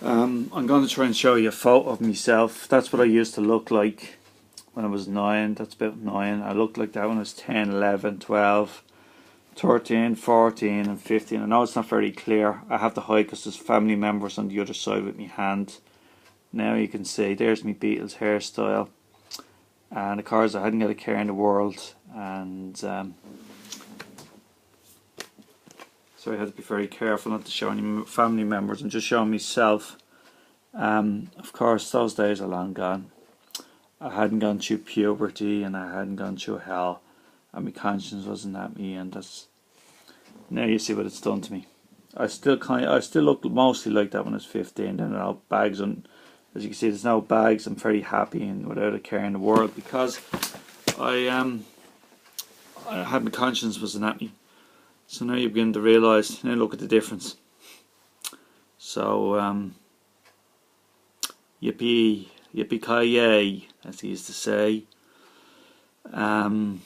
I'm going to try and show you a photo of myself. That's what I used to look like when I was 9. That's about 9. I looked like that when I was 10, 11, 12, 13, 14 and 15. I know it's not very clear. I have to hide because there's family members on the other side with my hand. Now you can see there's my Beatles hairstyle. And of course I hadn't got a care in the world. And so I had to be very careful not to show any family members and just show myself. Of course those days are long gone. I hadn't gone through puberty and I hadn't gone through hell, and my conscience wasn't at me, and that's now you see what it's done to me. I still look mostly like that when I was 15. Then no bags on, as you can see, there's no bags. I'm very happy and without a care in the world because I had my conscience wasn't at me. So now you begin to realise. Now look at the difference. So yippee, yippee-ki-yay, as he used to say. As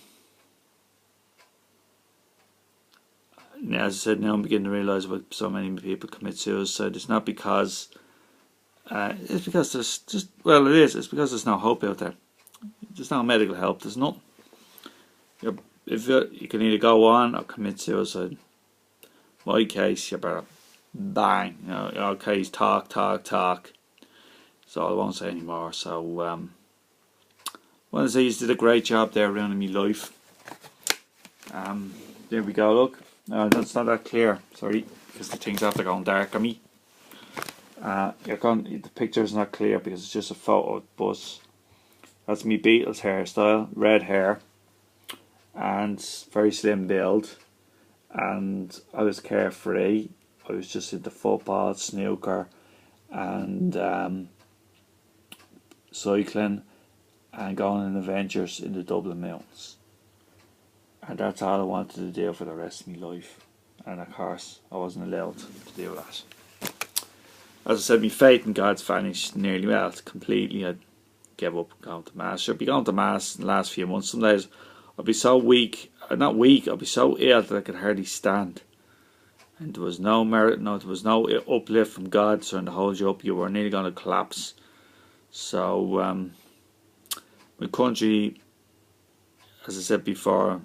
I said, now I'm beginning to realise why so many people commit suicide. It's not because it's because there's just, well, it is. It's because there's no hope out there. There's no medical help. There's nothing. You can either go on or commit suicide. My case, you better bang. You know, your case, talk. So I won't say anymore. So, well, I say you did a great job there around in my life. There we go. Look, that's not that clear. Sorry, because the thing's after going dark on me. The picture's not clear because it's just a photo. But that's me Beatles hairstyle, red hair, and very slim build. And I was carefree. I was just into football, snooker, and cycling, and going on adventures in the Dublin Mountains. And that's all I wanted to do for the rest of my life. And of course, I wasn't allowed to do that. As I said, my faith in God's vanished nearly, well, completely. I gave up going to Mass. I'd be going to Mass in the last few months. Some days I'd be so weak, not weak, I'd be so ill that I could hardly stand. And there was no merit, there was no uplift from God trying to hold you up. You were nearly going to collapse. So, my country, as I said before,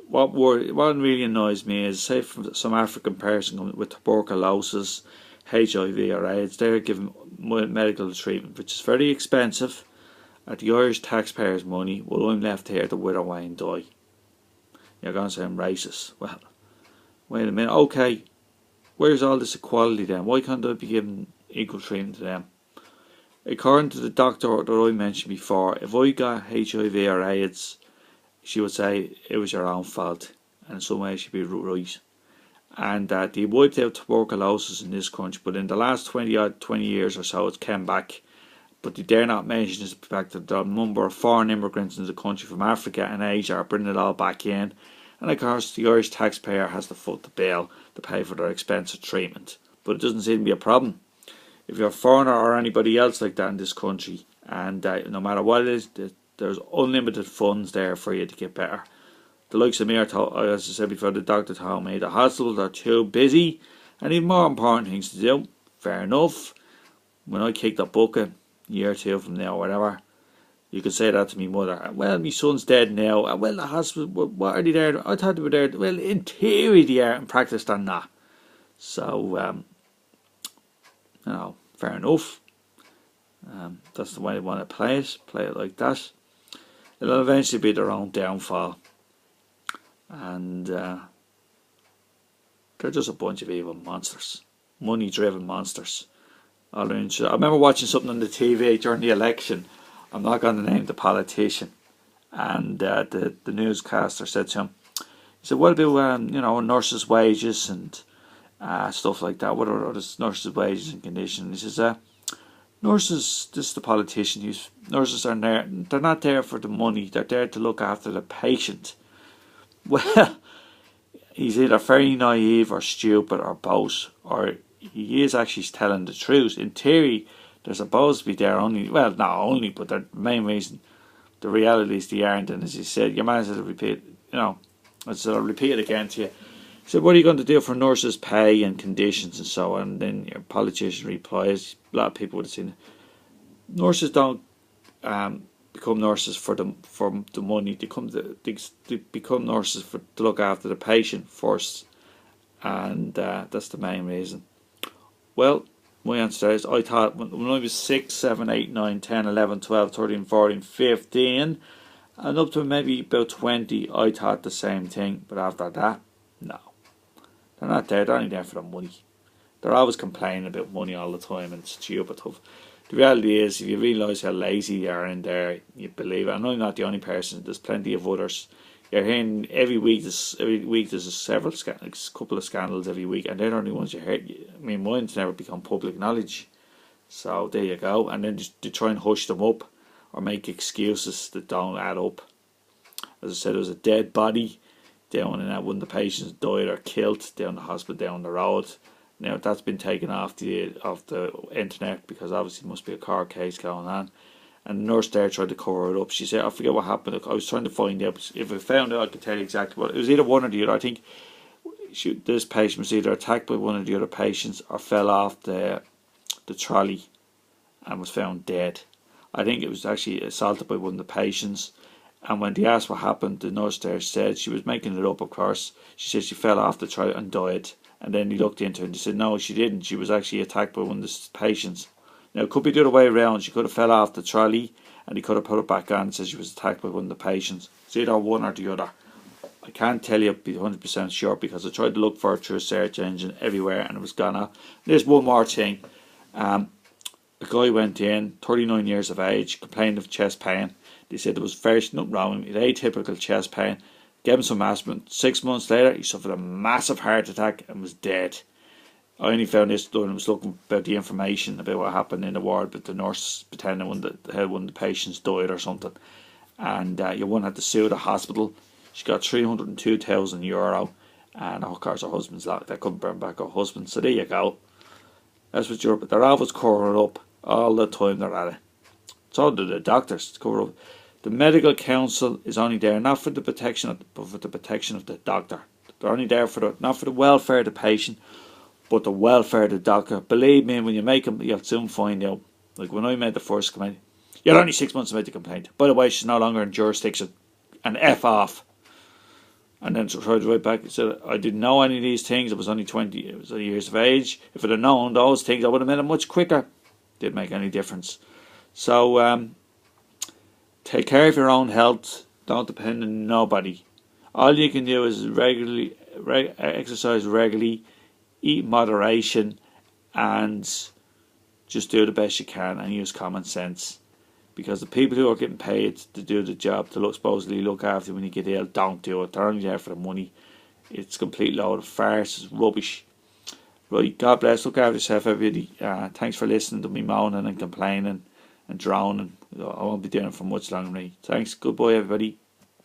what really annoys me is, say, from some African person with tuberculosis, HIV or AIDS, they're given medical treatment, which is very expensive, at the Irish taxpayers' money. Well, I'm left here to wither away and die. You're going to say I'm racist. Well, wait a minute. Okay, where's all this equality then? Why can't I be given equal treatment to them? According to the doctor that I mentioned before, if I got HIV or AIDS, she would say it was your own fault, and in some ways she'd be right. And that they wiped out tuberculosis in this country, but in the last 20 years or so, it's come back. But they dare not mention this fact that the number of foreign immigrants in the country from Africa and Asia are bringing it all back in. And of course, the Irish taxpayer has to foot the bill to pay for their expensive treatment. But it doesn't seem to be a problem. If you're a foreigner or anybody else like that in this country, and no matter what it is, there's unlimited funds there for you to get better. The likes of me are told, as I said before, the doctor told me the hospitals are too busy and even more important things to do. Fair enough. When I kick the bucket, a year or two from now, or whatever, you could say that to me mother. Well, my son's dead now. Well, the hospital, what are they there? I thought they were there. Well, in theory they are, in practice they're not. So, fair enough. That's the way they want to play it like that. It'll eventually be their own downfall. And they're just a bunch of evil monsters. Money-driven monsters. I remember watching something on the TV during the election. I'm not going to name the politician. And the newscaster said to him, he said, what about, nurses' wages and stuff like that? What are nurses' wages and conditions? He says, nurses, this is the politician, nurses are there, they're not there for the money, they're there to look after the patient. Well, he's either very naive or stupid or both, or he is actually telling the truth. In theory, they're supposed to be there only, well, not only, but the main reason, the reality is they aren't. And as he said, your man said to repeat, I'll repeat it again to you. said, what are you going to do for nurses' pay and conditions and so on? And then your politician replies, a lot of people would have seen it. Nurses don't become nurses for the money. They become nurses to look after the patient first, and that's the main reason. Well, my answer is, I thought when I was 6, 7, 8, 9, 10, 11, 12, 13, 14, 15, and up to maybe about 20, I thought the same thing. But after that, no. They're not there. They're only there for the money. They're always complaining about money all the time, and it's stupid stuff. The reality is, if you realise how lazy you are in there, you believe it. And I'm not the only person. There's plenty of others. You're hearing every week there's several a couple of scandals every week, and they're the only ones you hear. I mean, mine's never become public knowledge. So there you go. And then they try and hush them up or make excuses that don't add up. As I said, there was a dead body down in that one of the patients died or killed down the hospital down the road. Now that's been taken off the internet because obviously it must be a court case going on. And the nurse there tried to cover it up. She said, I forget what happened. I was trying to find out. If I found out, I could tell you exactly what. It was either one or the other. I think this patient was either attacked by one of the other patients or fell off the trolley and was found dead. I think it was actually assaulted by one of the patients. And when they asked what happened, the nurse there said, she was making it up, of course. She said she fell off the trolley and died. And then he looked into it and he said, no, she didn't. She was actually attacked by one of the patients. Now, it could be the other way around. She could have fell off the trolley and he could have put it back on and said she was attacked by one of the patients. It's either one or the other. I can't tell you, be 100% sure, because I tried to look for it through a search engine everywhere and it was gone out. There's one more thing. A guy went in, 39 years of age, complained of chest pain. They said there was nothing wrong with him. He had atypical chest pain. Gave him some aspirin. 6 months later, he suffered a massive heart attack and was dead. I only found this when I was looking about the information about what happened in the ward, but the nurse pretended one of the patients died or something. And your one had to sue the hospital. She got €302,000, and of course her husband's locked. They couldn't bring back her husband. So there you go. That's what but they're always covering up all the time they're at it. So do the doctors cover up. The medical council is only there not for the protection but for the protection of the doctor. They're only there for not for the welfare of the patient, but the welfare of the doctor. Believe me, when you make them, you'll soon find out. Like when I made the first complaint, you're only 6 months to make the complaint. By the way, she's no longer in jurisdiction. And F off. And then tried right back and said, I didn't know any of these things. I was only 20 years of age. If I'd have known those things, I would have made it much quicker. Didn't make any difference. So, take care of your own health. Don't depend on nobody. All you can do is exercise regularly, eat in moderation, and just do the best you can and use common sense. Because the people who are getting paid to do the job, to supposedly look after you when you get ill, don't do it. They're only there for the money. It's a complete load of farce. It's rubbish. Right, God bless. Look after yourself, everybody. Thanks for listening to me moaning and complaining and droning. I won't be doing it for much longer. Thanks. Goodbye, everybody.